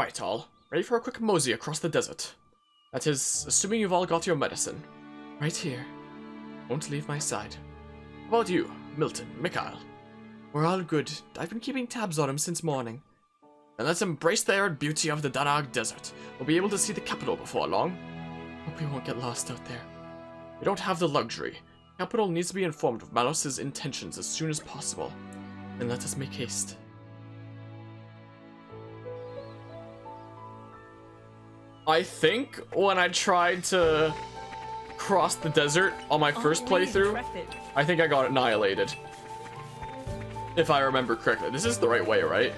Right, all. Ready for a quick mosey across the desert. That is, assuming you've all got your medicine. Right here. Won't leave my side. How about you, Milton, Mikhail? We're all good. I've been keeping tabs on him since morning. Then let's embrace the arid beauty of the Dannagh Desert. We'll be able to see the capital before long. Hope we won't get lost out there. We don't have the luxury. The capital needs to be informed of Malos's intentions as soon as possible. Then let us make haste. I think when I tried to cross the desert on my first playthrough, I think I got annihilated. If I remember correctly. This is the right way, right?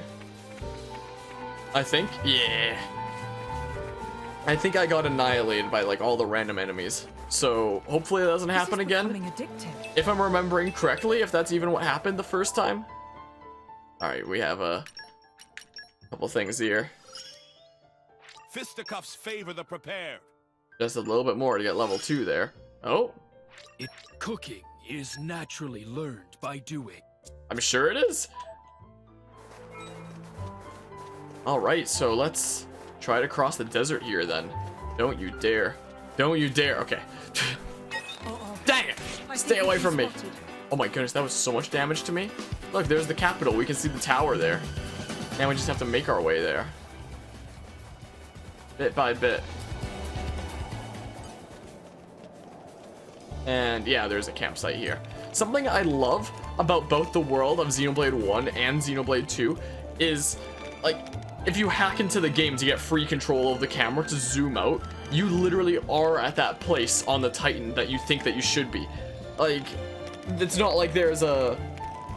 I think? Yeah. I think I got annihilated by like all the random enemies. So hopefully that doesn't happen again. If I'm remembering correctly, if that's even what happened the first time. Alright, we have a couple things here. Fisticuffs favor the prepared. Just a little bit more to get level 2 there. Oh. Cooking is naturally learned by doing. I'm sure it is. Alright, so let's try to cross the desert here then. Don't you dare. Don't you dare. Okay. Dang it! Stay away from me. Oh my goodness, that was so much damage to me. Look, there's the capital. We can see the tower there. Now we just have to make our way there. Bit by bit. And yeah, there's a campsite here. Something I love about both the world of Xenoblade 1 and Xenoblade 2 is, like, if you hack into the game to get free control of the camera to zoom out, you literally are at that place on the Titan that you think that you should be. Like, it's not like there's a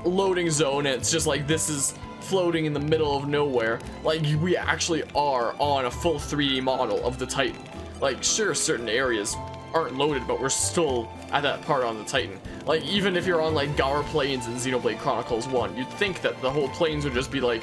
loading zone and it's just like this is floating in the middle of nowhere. Like, we actually are on a full 3D model of the Titan. Like, sure, certain areas aren't loaded, but we're still at that part on the Titan. Like, even if you're on like Gower Plains in Xenoblade Chronicles 1, you'd think that the whole plains would just be like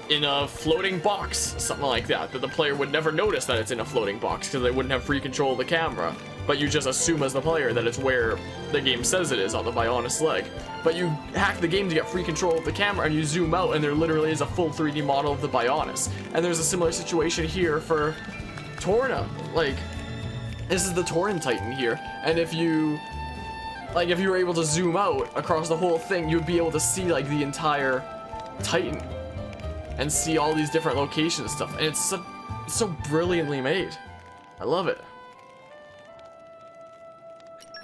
in a floating box, something like that the player would never notice that it's in a floating box because they wouldn't have free control of the camera. But you just assume as the player that it's where the game says it is, on the Bionis leg. But you hack the game to get free control of the camera and you zoom out and there literally is a full 3D model of the Bionis. And there's a similar situation here for Torna. Like, this is the Torna Titan here, and if you were able to zoom out across the whole thing, you'd be able to see like the entire Titan and see all these different locations and stuff, and it's so brilliantly made. I love it.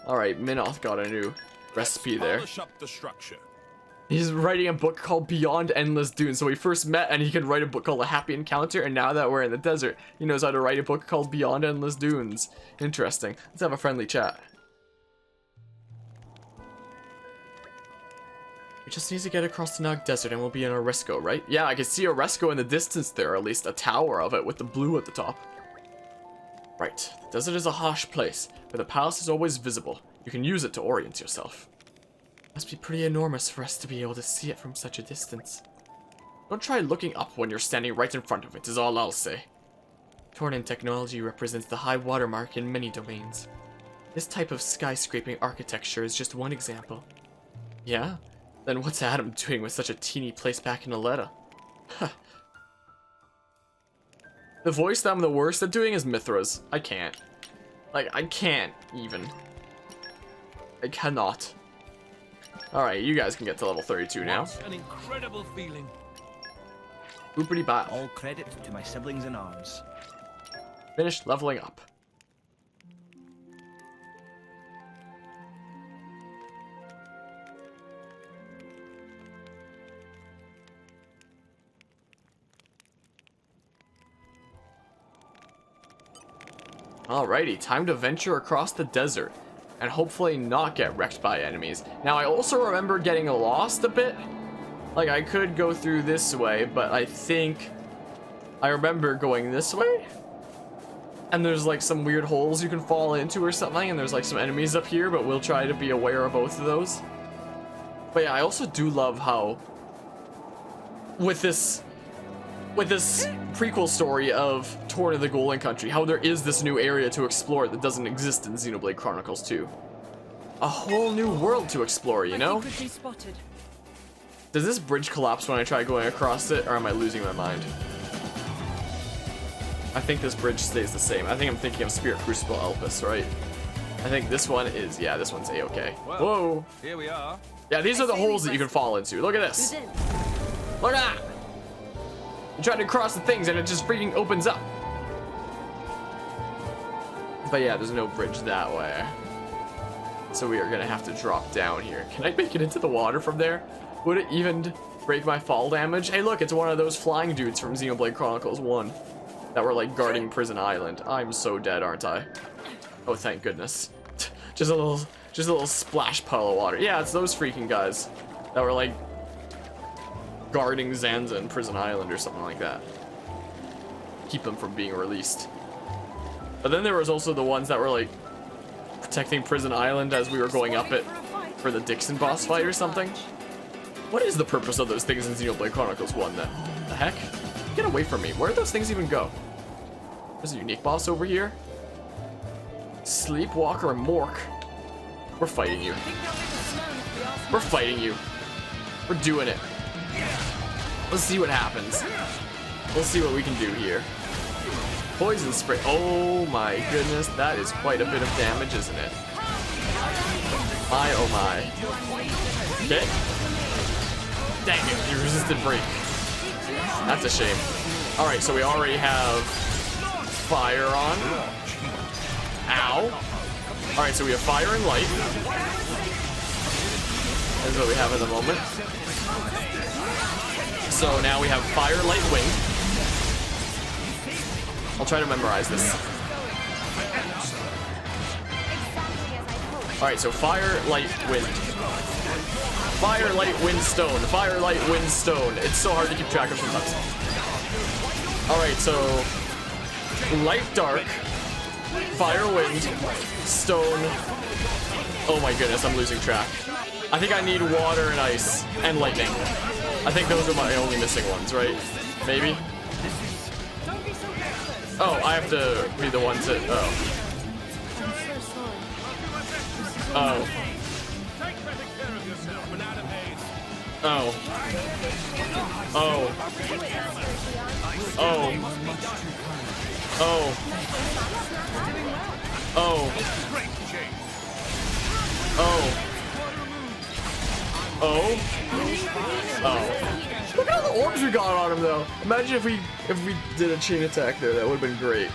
Alright, Minoth got a new recipe there. Polish up the structure. He's writing a book called Beyond Endless Dunes. So we first met and he could write a book called A Happy Encounter, and now that we're in the desert, he knows how to write a book called Beyond Endless Dunes. Interesting. Let's have a friendly chat. We just need to get across the Dannagh Desert and we'll be in Oresco, right? Yeah, I can see Oresco in the distance there, or at least a tower of it with the blue at the top. Right, the desert is a harsh place, but the palace is always visible. You can use it to orient yourself. Must be pretty enormous for us to be able to see it from such a distance. Don't try looking up when you're standing right in front of it, is all I'll say. Tornan technology represents the high watermark in many domains. This type of skyscraping architecture is just one example. Yeah? Then what's Adam doing with such a teeny place back in Aletta? Huh. The voice that I'm the worst at doing is Mithra's. I can't. Like, I can't even. I cannot. Alright, you guys can get to level 32 now. What an incredible feeling. Boopity bop. All credit to my siblings in arms. Finished leveling up. Alrighty, time to venture across the desert and hopefully not get wrecked by enemies. Now, I also remember getting lost a bit. Like, I could go through this way, but I think I remember going this way. And there's like some weird holes you can fall into or something, and there's like some enemies up here, but we'll try to be aware of both of those. But yeah, I also do love how with this prequel story of Torna the Golden Country, how there is this new area to explore that doesn't exist in Xenoblade Chronicles 2. A whole new world to explore, you know? Does this bridge collapse when I try going across it, or am I losing my mind? I think this bridge stays the same. I think I'm thinking of Spirit Crucible Elpis, right? I think this one is, yeah, this one's A-okay. Whoa. Here we are. Yeah, these are the holes that you can fall into. Look at this. Look at that. You try to cross the things and it just freaking opens up. But yeah, there's no bridge that way. So we are gonna have to drop down here. Can I make it into the water from there? Would it even break my fall damage? Hey, look, it's one of those flying dudes from Xenoblade Chronicles 1 that were like guarding Prison Island. I'm so dead, aren't I? Oh, thank goodness. Just a little splash pile of water. Yeah, it's those freaking guys that were like guarding Zanza in Prison Island or something like that. Keep them from being released. But then there was also the ones that were like protecting Prison Island as we were going up it for the Dixon boss fight or something. What is the purpose of those things in Xenoblade Chronicles 1 then? The heck? Get away from me. Where do those things even go? There's a unique boss over here. Sleepwalker and Mork. We're fighting you. We're fighting you. We're doing it. Let's see what happens. We'll see what we can do here. Poison spray. Oh my goodness, that is quite a bit of damage, isn't it? My oh my. Okay. Dang it, you resisted break. That's a shame. Alright, so we already have fire on. Ow. Alright, so we have fire and light. That's what we have at the moment. So now we have fire, light, wind. I'll try to memorize this. Alright, so fire, light, wind. Fire, light, wind, stone. Fire, light, wind, stone. It's so hard to keep track of sometimes. Alright, so light, dark, fire, wind, stone. Oh my goodness, I'm losing track. I think I need water and ice and lightning. I think those are my only missing ones, right? Maybe? Oh, I have to be the one to... Oh. Oh. Oh. Oh. Oh. Oh. Oh. Oh. Oh. Oh. Look at all the orbs we got on him, though. Imagine if we did a chain attack there. That would have been great.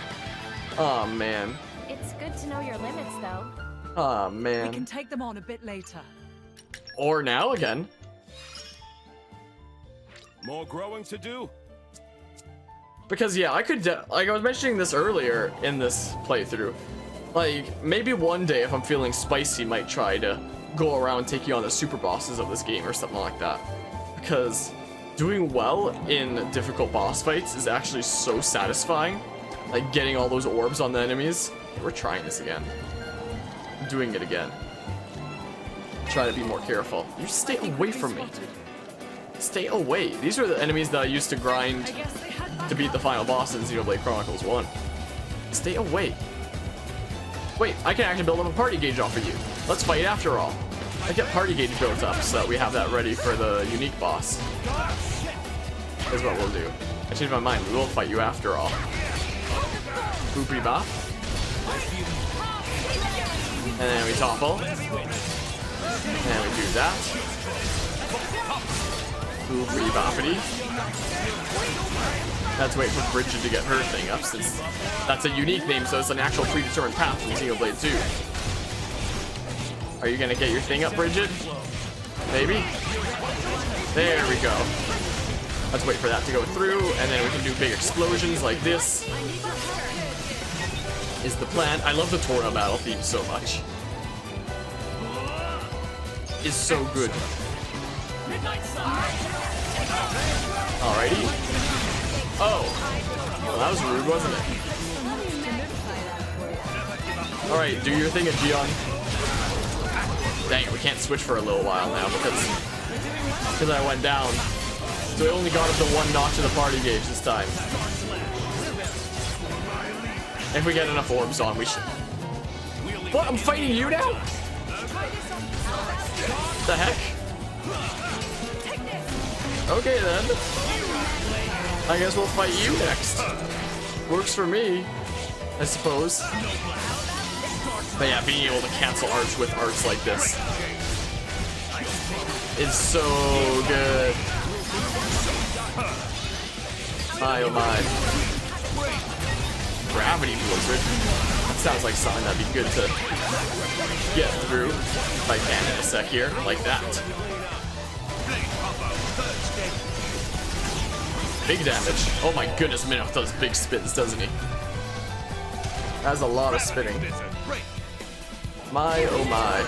Oh man. It's good to know your limits, though. Oh We man. can take them on a bit later. Or now again. More growing to do. Because yeah, I could like I was mentioning this earlier in this playthrough. Like maybe one day if I'm feeling spicy, might try to go around taking on the super bosses of this game or something like that. Because doing well in difficult boss fights is actually so satisfying. Like getting all those orbs on the enemies. We're trying this again. I'm doing it again. Try to be more careful. You stay away from me. Stay away. These are the enemies that I used to grind to beat the final boss in Xenoblade Chronicles 1. Stay away. Wait, I can actually build up a party gauge off of you. Let's fight after all. I get party gauge built up so that we have that ready for the unique boss. Is what we'll do. I changed my mind. We will fight you after all. Boopity bop. And then we topple. And we do that. Boopity boppity. Let's wait for Brighid to get her thing up, since that's a unique name, so it's an actual predetermined path from Xenoblade 2. Are you gonna get your thing up, Brighid? Maybe? There we go. Let's wait for that to go through, and then we can do big explosions like this. Is the plan. I love the Tora battle theme so much. It's so good. Alrighty. Oh. Well, that was rude, wasn't it? Alright, do your thing, Gion. Dang it, we can't switch for a little while now because I went down. So we only got up to one notch of the party gauge this time. If we get enough orbs on, we should... What? I'm fighting you now? The heck? Okay then. I guess we'll fight you next. Works for me, I suppose. But yeah, being able to cancel arts with arts like this is so good. My oh my. Gravity Blizzard. That sounds like something that'd be good to get through if I can in a sec here, like that. Big damage. Oh my goodness, Minoth does big spins, doesn't he? That's a lot of spinning. My oh my.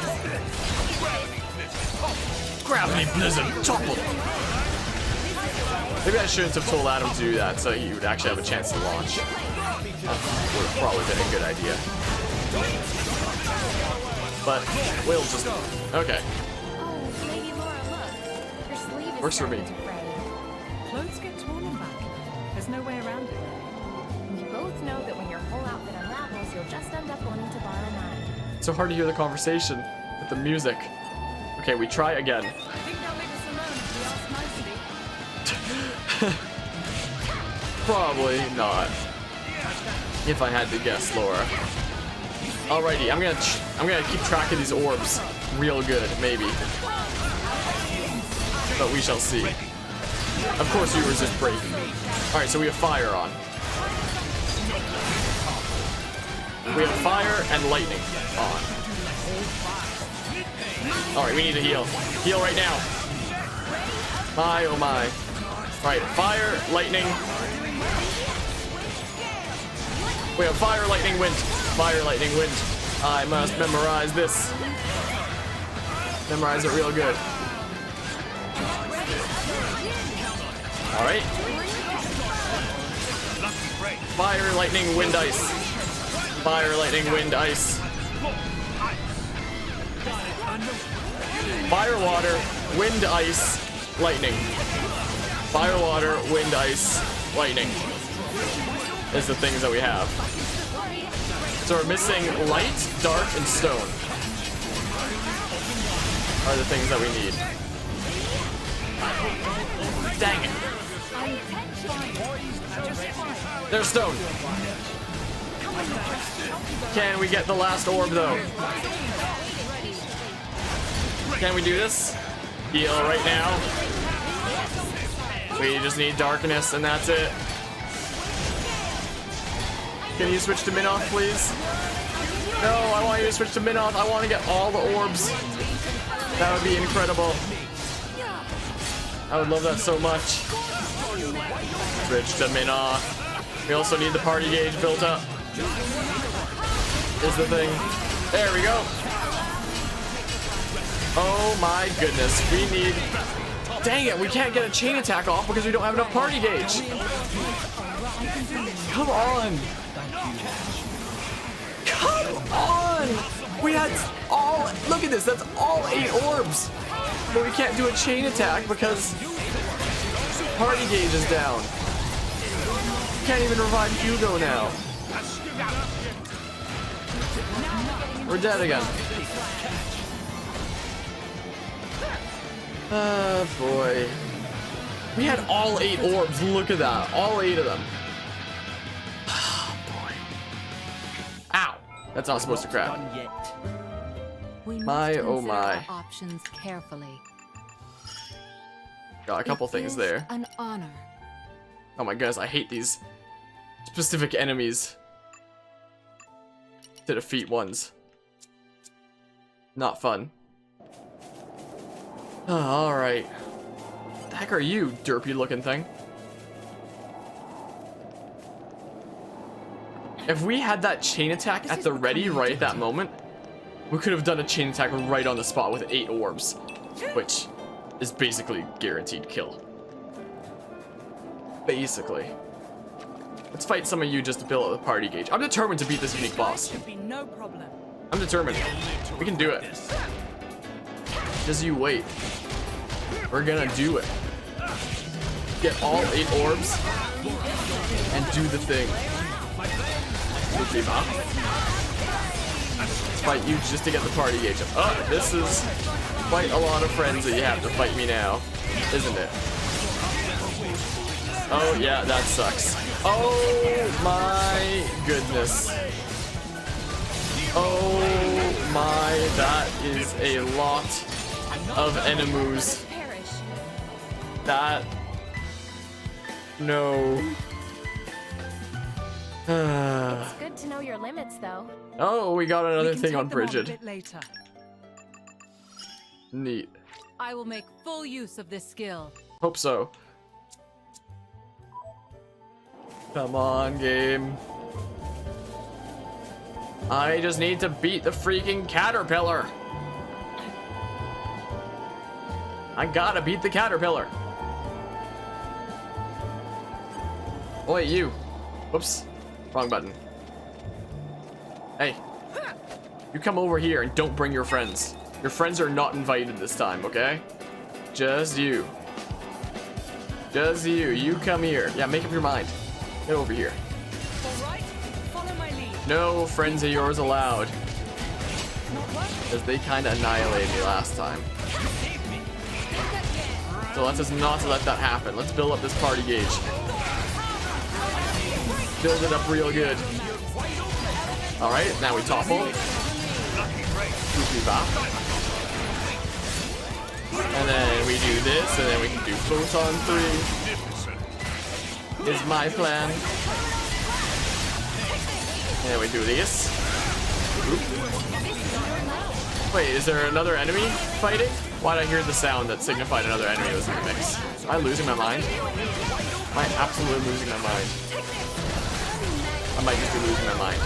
Gravity Blizzard, topple. Maybe I shouldn't have told Adam to do that so he would actually have a chance to launch. That would have probably been a good idea. But we'll just... Okay. Oh, Lady Laura, look. Your sleeve is Works for me. starting to fray. Clothes get torn and back. There's no way around it. We both know that when your whole outfit unravels, you'll just end up wanting to borrow mine. It's so hard to hear the conversation with the music. Okay, we try again. I think they'll leave us alone if we ask nicely. Probably not. If I had to guess, Laura. Alrighty, I'm gonna keep track of these orbs real good, maybe. But we shall see. Of course we resist break. Alright, so we have fire on. We have fire and lightning on. Alright, we need to heal. Heal right now. My oh my. Alright, fire, lightning. We have fire, lightning, wind. Fire, lightning, wind. I must memorize this. Memorize it real good. Alright. Fire, lightning, wind, ice. Fire, lightning, wind, ice. Fire, water, wind, ice, lightning. Fire, water, wind, ice, lightning. Is the things that we have. So we're missing light, dark, and stone. Are the things that we need. Dang it. There's stone. Can we get the last orb though? Can we do this? Heal right now. We just need darkness and that's it. Can you switch to Minoth, please? No, I want you to switch to Minoth. I want to get all the orbs. That would be incredible. I would love that so much. Switch to Minoth. We also need the party gauge built up. Is the thing. There we go. Oh my goodness. We need... Dang it, we can't get a chain attack off because we don't have enough party gauge. Come on. Come on! We had all... Look at this, that's all 8 orbs. But we can't do a chain attack because party gauge is down. Can't even revive Hugo now. We're dead again. Oh boy. We had all 8 orbs, look at that. All 8 of them. Ow! That's not supposed to crap. My oh my. Options carefully. Got a couple things there. An honor. Oh my goodness, I hate these specific enemies to defeat ones. Not fun. Alright. What the heck are you, derpy looking thing? If we had that chain attack at the ready right at that moment, we could have done a chain attack right on the spot with 8 orbs, which is basically guaranteed kill. Basically. Let's fight some of you just to build up the party gauge. I'm determined to beat this unique boss. Should be no problem. I'm determined. We can do it. Just you wait. We're gonna do it. Get all 8 orbs and do the thing. Fight you just to get the party gauge up. Oh, this is quite a lot of friends that you have to fight me now, isn't it? Oh, yeah, that sucks. Oh, my goodness. Oh, my, that is a lot of enemies. Perish. That... No. It's good to know your limits, though. Oh, we got another We can thing take on them a Brighid. bit later. Neat. I will make full use of this skill. Hope so. Come on, game. I just need to beat the freaking caterpillar. I gotta beat the caterpillar. Oh, wait, you. Whoops. Wrong button. Hey. You come over here and don't bring your friends. Your friends are not invited this time, okay? Just you. Just you. You come here. Yeah, make up your mind. Get over here. All right, follow my lead. No friends of yours allowed. Not worth Because they kind of annihilated me last time. So let's just not let that happen. Let's build up this party gauge. Build it up real good. Alright, now we topple. Goofy bop. And then we do this, and then we can do Photon 3. Is my plan. And we do this. Oop. Wait, is there another enemy fighting? Why did I hear the sound that signified another enemy was in the mix? Am I losing my mind? Am I absolutely losing my mind? I might just be losing my mind.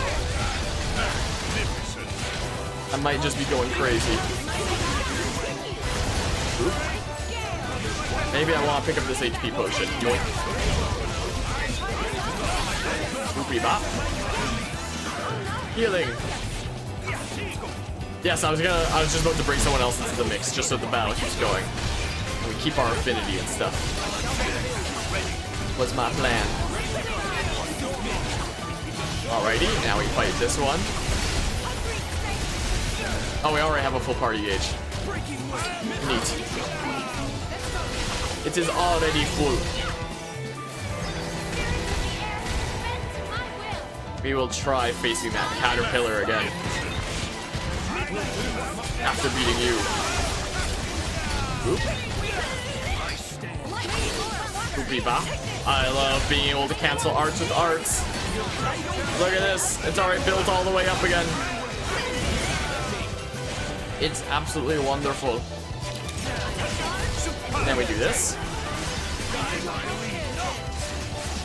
I might just be going crazy. Oop. Maybe I want to pick up this HP potion. Yoink. Oopie bop. Healing. Yes, I was just about to bring someone else into the mix just so the battle keeps going. And we keep our affinity and stuff. Was my plan. Alrighty, now we fight this one. Oh, we already have a full party gauge. Neat. It is already full. We will try facing that caterpillar again. After beating you. Oop. Oopie bop. I love being able to cancel arts with arts. Look at this. It's already built all the way up again. It's absolutely wonderful. Then we do this.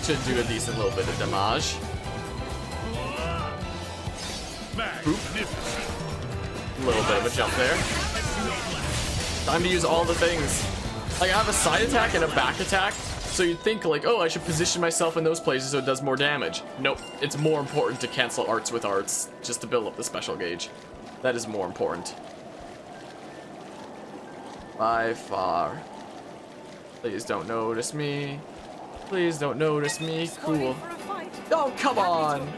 Should do a decent little bit of damage. Boop. A little bit of a jump there. Time to use all the things. Like, I have a side attack and a back attack, so you'd think like, oh, I should position myself in those places so it does more damage. Nope, it's more important to cancel arts with arts just to build up the special gauge. That is more important. By far. Please don't notice me. Please don't notice me. Cool. Oh, come on.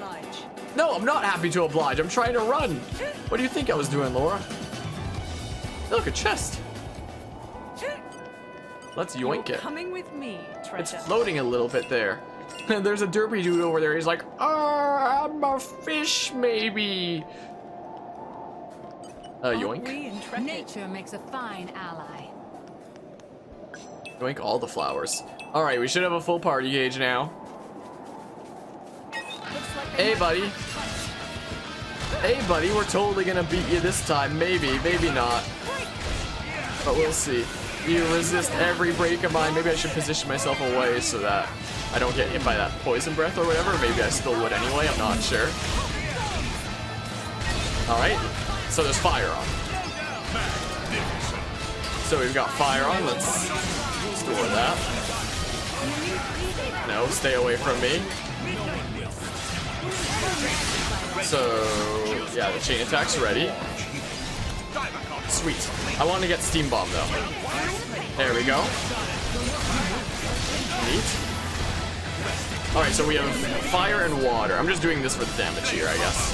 No, I'm not happy to oblige. I'm trying to run. What do you think I was doing, Laura? Look, a chest. Let's yoink it. Coming with me, treasure. It's floating a little bit there. And there's a derpy dude over there. He's like, I'm a fish, maybe. Yoink. Nature makes a fine ally. Yoink all the flowers. All right, we should have a full party gauge now. Hey, buddy. Hey, buddy, we're totally gonna beat you this time. Maybe, maybe not. But we'll see. You resist every break of mine. Maybe I should position myself away so that I don't get hit by that poison breath or whatever. Maybe I still would anyway. I'm not sure. All right. So there's fire on. So we've got fire on. Let's store that. No, stay away from me. So, yeah, the chain attack's ready. Sweet. I want to get Steam Bomb, though. There we go. Neat. Alright, so we have fire and water. I'm just doing this for the damage here, I guess.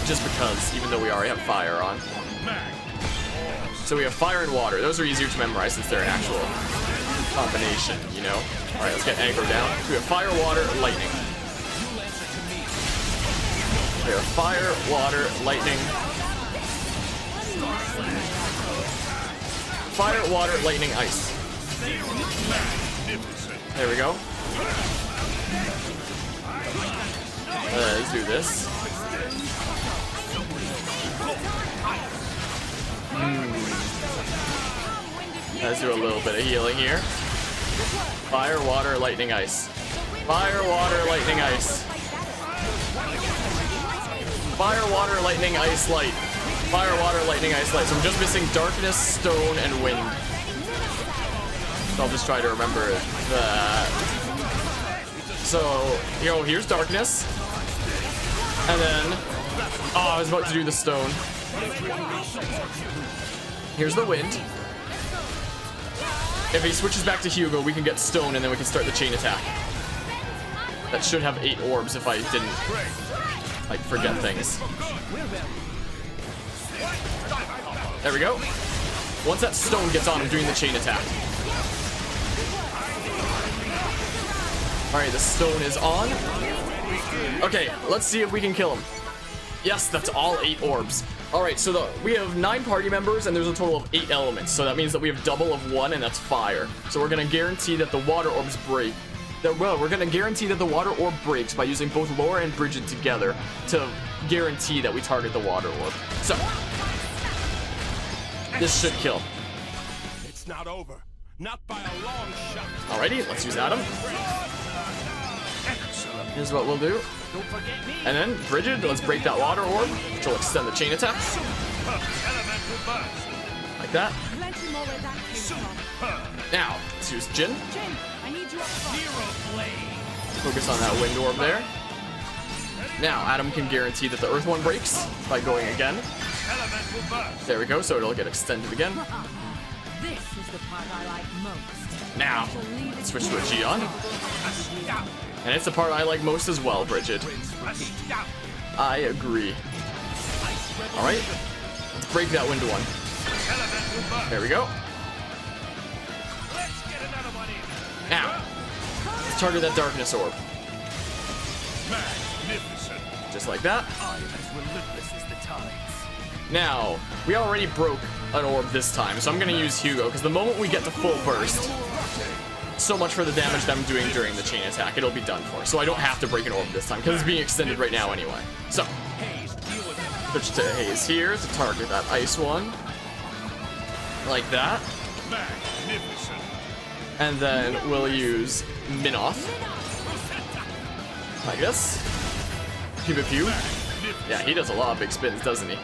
Just because, even though we already have fire on. So we have fire and water. Those are easier to memorize since they're an actual combination, you know? Alright, let's get aggro down. We have fire, water, lightning. We have fire, water, lightning. Fire, water, lightning, ice. There we go. Let's do this. Let's do a little bit of healing here. Fire, water, lightning, ice. Fire, water, lightning, ice. Fire, water, lightning, ice, light. Fire, water, lightning, ice, light. So I'm just missing darkness, stone, and wind. So I'll just try to remember that. So, here's darkness. And then, I was about to do the stone. Here's the wind. If he switches back to Hugo, we can get stone and then we can start the chain attack. That should have 8 orbs if I didn't, like, forget things. There we go. Once that stone gets on, I'm doing the chain attack. Alright, the stone is on. Okay, let's see if we can kill him. Yes, that's all 8 orbs. Alright, so we have 9 party members and there's a total of 8 elements. So that means that we have double of 1 and that's fire. So we're going to guarantee that the water orbs break. We're going to guarantee that the water orb breaks by using both Laura and Brighid together to guarantee that we target the water orb. So, this should kill. It's not over. Not by a long shot. Alrighty, let's use Adam. Here's what we'll do. And then, Brighid, let's break that water orb, which will extend the chain attack. Like that. Now, let's use Jin. Focus on that wind orb there. Now, Adam can guarantee that the earth one breaks by going again. There we go, so it'll get extended again. This is the part I like most. Now, let's switch to a Gion. And it's the part I like most as well, Brighid. I agree. Alright, let's break that wind one. There we go. Now, let's target that darkness orb. Just like that. Now, we already broke an orb this time, so I'm going to use Hugo, because the moment we get to full burst, so much for the damage that I'm doing during the chain attack, it'll be done for. So I don't have to break an orb this time, because it's being extended right now anyway. So, switch to Haze here to target that ice one. Like that. And then we'll use Minoth. Like this. Pew pew pew. Yeah, he does a lot of big spins, doesn't he?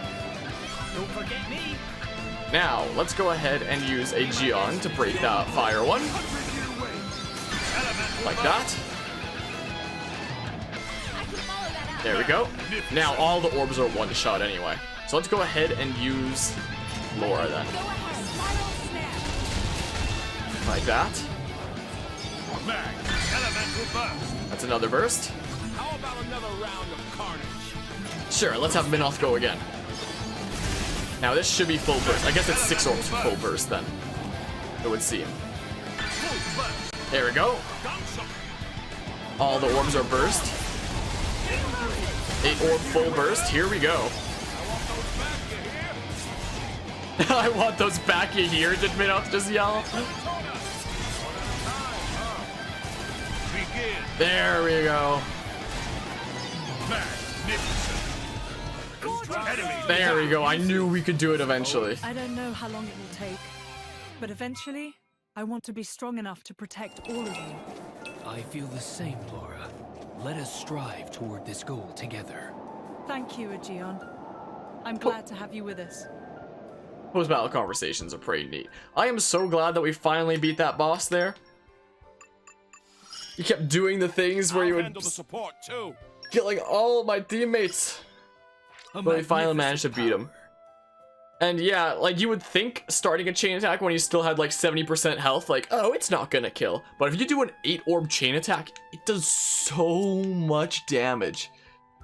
Don't forget me. Now, let's go ahead and use a Gion to break that fire one. Like that. There we go. Now, all the orbs are one shot anyway. So let's go ahead and use Laura then. Like that. That's another burst. How about another round of carnage? Sure, let's have Minoth go again. Now this should be full burst. I guess it's 6 orbs for full burst then. It would seem. There we go. All the orbs are burst. 8 orb full burst. Here we go. I want those back here, did Minoth just yell? There we go. There we go. I knew we could do it eventually. I don't know how long it will take, but eventually, I want to be strong enough to protect all of you. I feel the same, Laura. Let us strive toward this goal together. Thank you, Aegeon. I'm glad to have you with us. Post-battle conversations are pretty neat. I am so glad that we finally beat that boss there. You kept doing the things where you would handle the support too. killing all of my teammates. But we finally managed to beat him. And yeah, like you would think starting a chain attack when you still had like 70% health, like, oh, it's not gonna kill. But if you do an 8 orb chain attack, it does so much damage.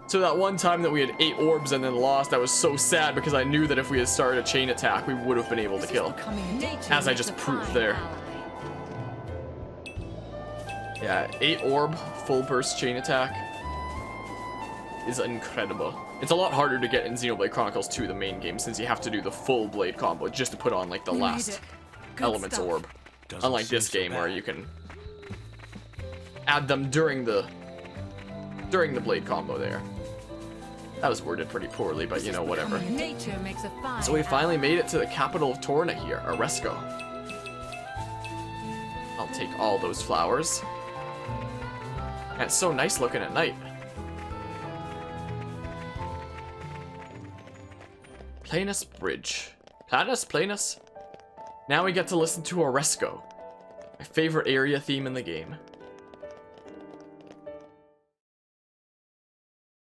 So that one time that we had 8 orbs and then lost, I was so sad because I knew that if we had started a chain attack, we would have been able to kill. As I just proved there. Yeah, 8 orb, full burst chain attack is incredible. It's a lot harder to get in Xenoblade Chronicles 2, the main game, since you have to do the full blade combo just to put on like the You made last it. Good elements stuff. orb. Doesn't Unlike seem this so game where bad. you can add them during the blade combo there. That was worded pretty poorly, but you know, whatever. Nature makes a fine. So we finally made it to the capital of Torna here, Oresco. I'll take all those flowers. And it's so nice looking at night. Planus Bridge. Planus? Now we get to listen to Oresco, my favorite area theme in the game.